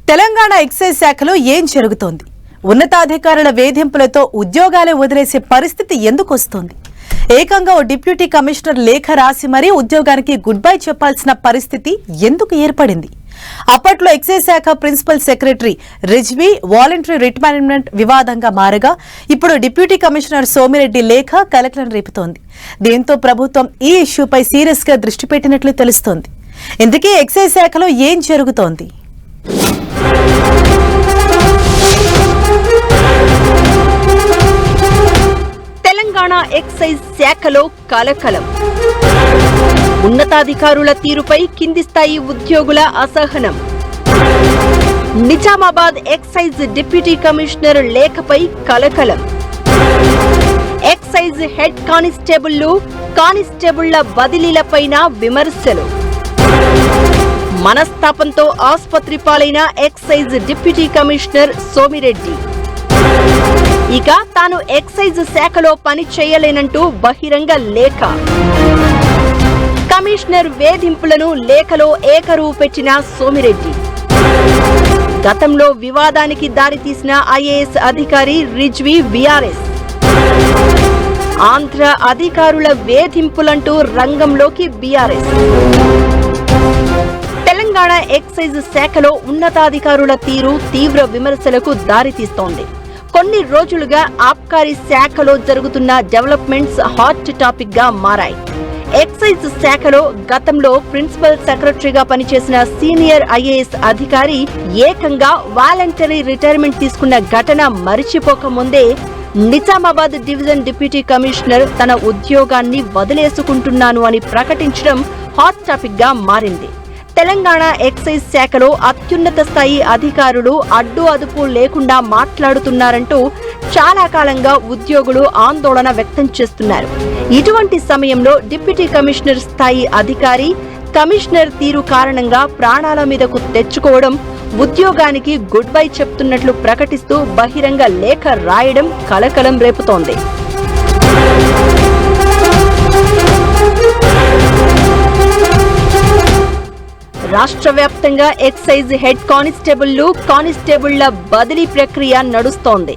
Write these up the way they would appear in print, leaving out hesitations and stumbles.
Telangana excise శాఖలో ఏం జరుగుతోంది? ఉన్నతాధికారుల వేధింపులతో ఉద్యోగాలే వదిలేసే పరిస్థితి ఎందుకు వస్తోంది? ఏకంగా ఓ డిప్యూటీ కమిషనర్ లేఖ రాసి మరీ ఉద్యోగానికి గుడ్ బై చెప్పాల్సిన పరిస్థితి ఎందుకు ఏర్పడింది? అప్పట్లో ఎక్సైజ్ శాఖ principal secretary Rizvi voluntary retirement వివాదంగా మారగా ఇప్పుడు డిప్యూటీ కమిషనర్ సోమిరెడ్డి లేఖ కలకలం రేపుతోంది. దీంతో ప్రభుత్వం ఈ ఇష్యూపై సీరియస్ గా దృష్టి పెట్టినట్లు తెలుస్తోంది. ఇందుకే ఎక్సైజ్ శాఖలో ఏం జరుగుతోంది? తెలంగాణ ఎక్సైజ్ శాఖలో కలకలం. ఉన్నతాధికారుల తీరుపై కింది స్థాయి ఉద్యోగుల అసహనం. నిజామాబాద్ ఎక్సైజ్ డిప్యూటీ కమిషనర్ లేఖపై కలకలం. ఎక్సైజ్ హెడ్ కానిస్టేబుళ్ల బదిలీలపైన విమర్శలు. మనస్తాపంతో ఆసుపత్రి పాలైన ఎక్సైజ్ డిప్యూటీ కమిషనర్ సోమిరెడ్డి. ఇక తాను ఎక్సైజ్ శాఖలో పని చేయలేనంటూ బహిరంగ లేఖ. కమిషనర్ వేధింపులను లేఖలో ఏకరువు పెట్టిన సోమిరెడ్డి. గతంలో వివాదానికి దారితీసిన ఐఏఎస్ అధికారి రిజ్వీ బీఆర్ఎస్. ఆంధ్ర అధికారుల వేధింపులంటూ రంగంలోకి బీఆర్ఎస్. తెలంగాణ ఎక్సైజ్ శాఖలో ఉన్నతాధికారుల తీరు తీవ్ర విమర్శలకు దారితీస్తోంది. కొన్ని రోజులుగా ఆబ్కారీ శాఖలో జరుగుతున్న డెవలప్మెంట్స్ హాట్ టాపిక్ గా మారాయి. ఎక్సైజ్ శాఖలో గతంలో ప్రిన్సిపల్ సెక్రటరీగా పనిచేసిన సీనియర్ ఐఏఎస్ అధికారి ఏకంగా వాలంటరీ రిటైర్మెంట్ తీసుకున్న ఘటన మరిచిపోకముందే నిజామాబాద్ డివిజన్ డిప్యూటీ కమిషనర్ తన ఉద్యోగాన్ని వదిలేసుకుంటున్నాను అని ప్రకటించడం హాట్ టాపిక్ గా మారింది. తెలంగాణ ఎక్సైజ్ శాఖలో అత్యున్నత స్థాయి అధికారులు అడ్డు అదుపు లేకుండా మాట్లాడుతున్నారంటూ చాలా కాలంగా ఉద్యోగులు ఆందోళన వ్యక్తం చేస్తున్నారు. ఇటువంటి సమయంలో డిప్యూటీ కమిషనర్ స్థాయి అధికారి కమిషనర్ తీరు కారణంగా ప్రాణాల మీదకు తెచ్చుకోవడం, ఉద్యోగానికి గుడ్ బై చెప్తున్నట్లు ప్రకటిస్తూ బహిరంగ లేఖ రాయడం కలకలం రేపుతోంది. రాష్ట్ర వ్యాప్తంగా ఎక్సైజ్ హెడ్ కానిస్టేబుళ్ల బదిలీ ప్రక్రియ నడుస్తోంది.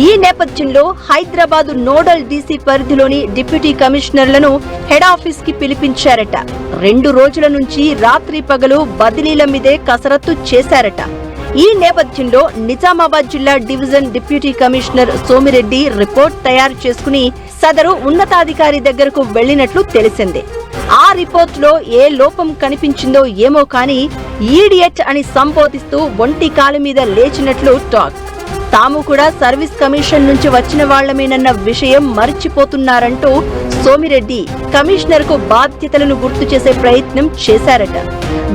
ఈ నేపథ్యంలో హైదరాబాద్ నోడల్ డీసీ పరిధిలోని డిప్యూటీ కమిషనర్లను హెడ్ ఆఫీస్ కి పిలిపించారట. 2 రోజుల నుంచి రాత్రి పగలు బదిలీల మీదే కసరత్తు చేశారట. ఈ నేపథ్యంలో నిజామాబాద్ జిల్లా division deputy commissioner Somireddy report తయారు చేసుకుని సదరు ఉన్నతాధికారి దగ్గరకు వెళ్లినట్లు తెలిసింది. ఆ రిపోర్ట్ లో ఏ లోపం కనిపించిందో ఏమో కానీ ఈడియట్ అని సంబోధిస్తూ ఒంటి కాలు మీద లేచినట్లు టాక్. తాము కూడా సర్వీస్ కమిషన్ నుంచి వచ్చిన వాళ్లమేనన్న విషయం మర్చిపోతున్నారంటూ సోమిరెడ్డి కమిషనర్ కు బాధ్యతలను గుర్తు చేసే ప్రయత్నం చేశారట.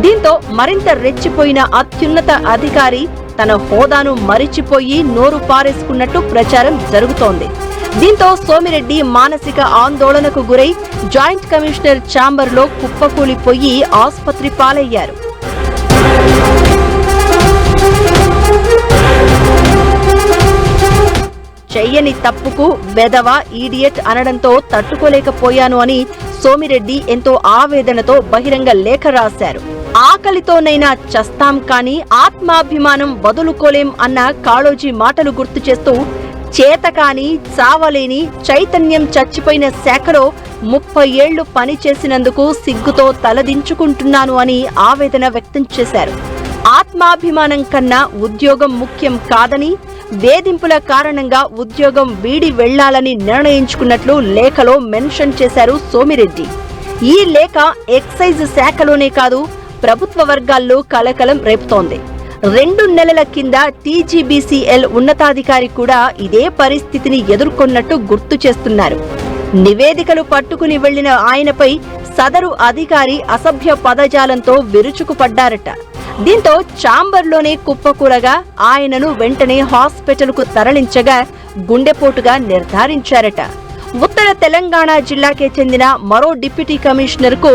దీంతో మరింత రెచ్చిపోయిన అత్యున్నత అధికారి తన హోదాను మరిచిపోయి నోరు పారేసుకున్నట్టు ప్రచారం జరుగుతోంది. దీంతో సోమిరెడ్డి మానసిక ఆందోళనకు గురై జాయింట్ కమిషనర్ ఛాంబర్ లో కుప్పకూలిపోయి ఆసుపత్రి పాలయ్యారు. చెయ్యని తప్పుకు వెధవ ఈడియట్ అనడంతో తట్టుకోలేకపోయాను అని సోమిరెడ్డి ఎంతో ఆవేదనతో బహిరంగ లేఖ రాశారు. ఆకలితోనైనా చస్తాం కానీ ఆత్మాభిమానం వదులుకోలేం అన్న కాళోజీ మాటలు గుర్తు చేస్తూ చేతకాని చావలేని చైతన్యం చచ్చిపోయిన శాఖలో 30 ఏళ్లు పనిచేసినందుకు సిగ్గుతో తలదించుకుంటున్నాను అని ఆవేదన వ్యక్తం చేశారు. ఆత్మాభిమానం కన్నా ఉద్యోగం ముఖ్యం కాదని, వేధింపుల కారణంగా ఉద్యోగం వీడి వెళ్లాలని నిర్ణయించుకున్నట్లు లేఖలో మెన్షన్ చేశారు సోమిరెడ్డి. ఈ లేఖ ఎక్సైజ్ శాఖలోనే కాదు ప్రభుత్వ వర్గాల్లో కలకలం రేపుతోంది. 2 నెలల కింద టీజీబీసీఎల్ ఉన్నతాధికారి కూడా ఇదే పరిస్థితిని ఎదుర్కొన్నట్టు గుర్తు చేస్తున్నారు. నివేదికలు పట్టుకుని వెళ్లిన ఆయనపై సదరు అధికారి అసభ్య పదజాలంతో విరుచుకుపడ్డారట. దీంతో ఛాంబర్లోనే కుప్పకూలగా ఆయనను వెంటనే హాస్పిటల్ కు తరలించగా గుండెపోటుగా నిర్ధారించారట. ఉత్తర తెలంగాణ జిల్లాకే చెందిన మరో డిప్యూటీ కమిషనర్ కు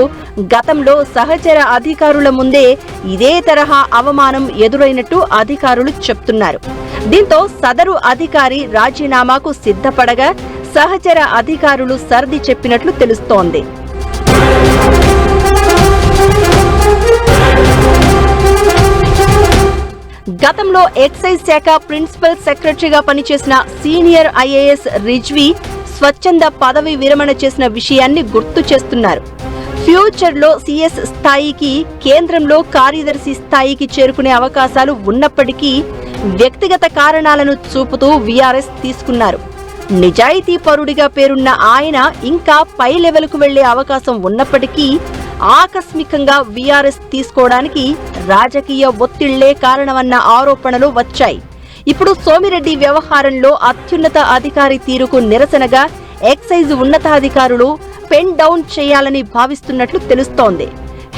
గతంలో సహచర అధికారుల ముందే ఇదే తరహా అవమానం ఎదురైనట్టు అధికారులు చెప్తున్నారు. దీంతో సదరు అధికారి రాజీనామాకు సిద్ధపడగా సహచర అధికారులు సర్ది చెప్పినట్లు తెలుస్తోంది. గతంలో ఎక్సైజ్ శాఖ ప్రిన్సిపల్ సెక్రటరీగా పనిచేసిన సీనియర్ ఐఏఎస్ రిజ్వీ స్వచ్ఛంద పదవి విరమణ చేసిన విషయాన్ని గుర్తు చేస్తున్నారు. ఫ్యూచర్లో సీఎస్ స్థాయికి, కేంద్రంలో కార్యదర్శి స్థాయికి చేరుకునే అవకాశాలు ఉన్నప్పటికీ వ్యక్తిగత కారణాలను చూపుతూ వీఆర్ఎస్ తీసుకున్నారు. నిజాయితీ పరుడిగా పేరున్న ఆయన ఇంకా పై లెవెల్కు వెళ్లే అవకాశం ఉన్నప్పటికీ ఆకస్మికంగా వీఆర్ఎస్ తీసుకోవడానికి రాజకీయ ఒత్తిళ్లే కారణమన్న ఆరోపణలు వచ్చాయి. ఇప్పుడు సోమిరెడ్డి వ్యవహారంలో అత్యున్నత అధికారి తీరుకు నిరసనగా ఎక్సైజ్ ఉన్నతాధికారులు పెన్ డౌన్ చేయాలని భావిస్తున్నట్లు తెలుస్తోంది.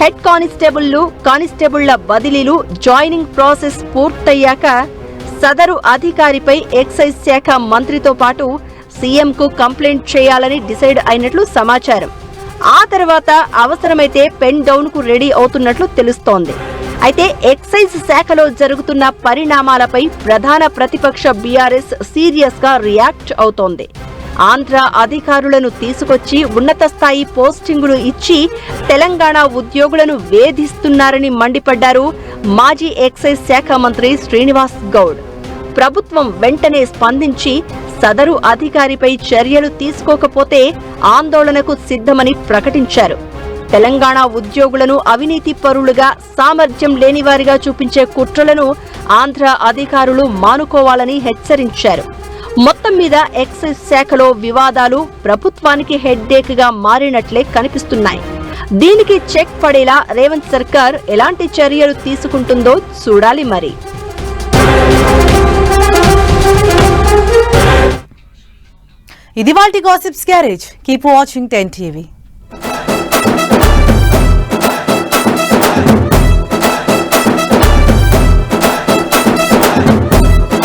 హెడ్ కానిస్టేబుళ్లు, కానిస్టేబుళ్ల బదిలీలు, జాయినింగ్ ప్రాసెస్ పూర్తయ్యాక సదరు అధికారిపై ఎక్సైజ్ శాఖ మంత్రితో పాటు సీఎంకు కంప్లైంట్ చేయాలని డిసైడ్ అయినట్లు సమాచారం. ఆ తర్వాత అవసరమైతే పెన్ డౌన్ కు రెడీ అవుతున్నట్లు తెలుస్తోంది. అయితే ఎక్సైజ్ శాఖలో జరుగుతున్న పరిణామాలపై ప్రధాన ప్రతిపక్ష బీఆర్ఎస్ సీరియస్ గా రియాక్ట్ అవుతోంది. ఆంధ్ర అధికారులను తీసుకొచ్చి ఉన్నత స్థాయి పోస్టింగులు ఇచ్చి తెలంగాణ ఉద్యోగులను వేధిస్తున్నారని మండిపడ్డారు మాజీ ఎక్సైజ్ శాఖ మంత్రి శ్రీనివాస్ గౌడ్. ప్రభుత్వం వెంటనే స్పందించి సదరు అధికారిపై చర్యలు తీసుకోకపోతే ఆందోళనకు సిద్ధమని ప్రకటించారు. తెలంగాణ ఉద్యోగులను అవినీతి పరులుగా, సామర్థ్యం లేనివారిగా చూపించే కుట్రలను ఆంధ్ర అధికారులు మానుకోవాలని హెచ్చరించారు. మొత్తం మీద ఎక్సైజ్ శాఖలో వివాదాలు ప్రభుత్వానికి హెడ్ఏక్ గా మారినట్లే కనిపిస్తున్నాయి. దీనికి చెక్ పడేలా రేవంత్ సర్కార్ ఎలాంటి చర్యలు తీసుకుంటుందో చూడాలి మరి. ఇది వాల్టి gossips garage. Keep watching 10 TV.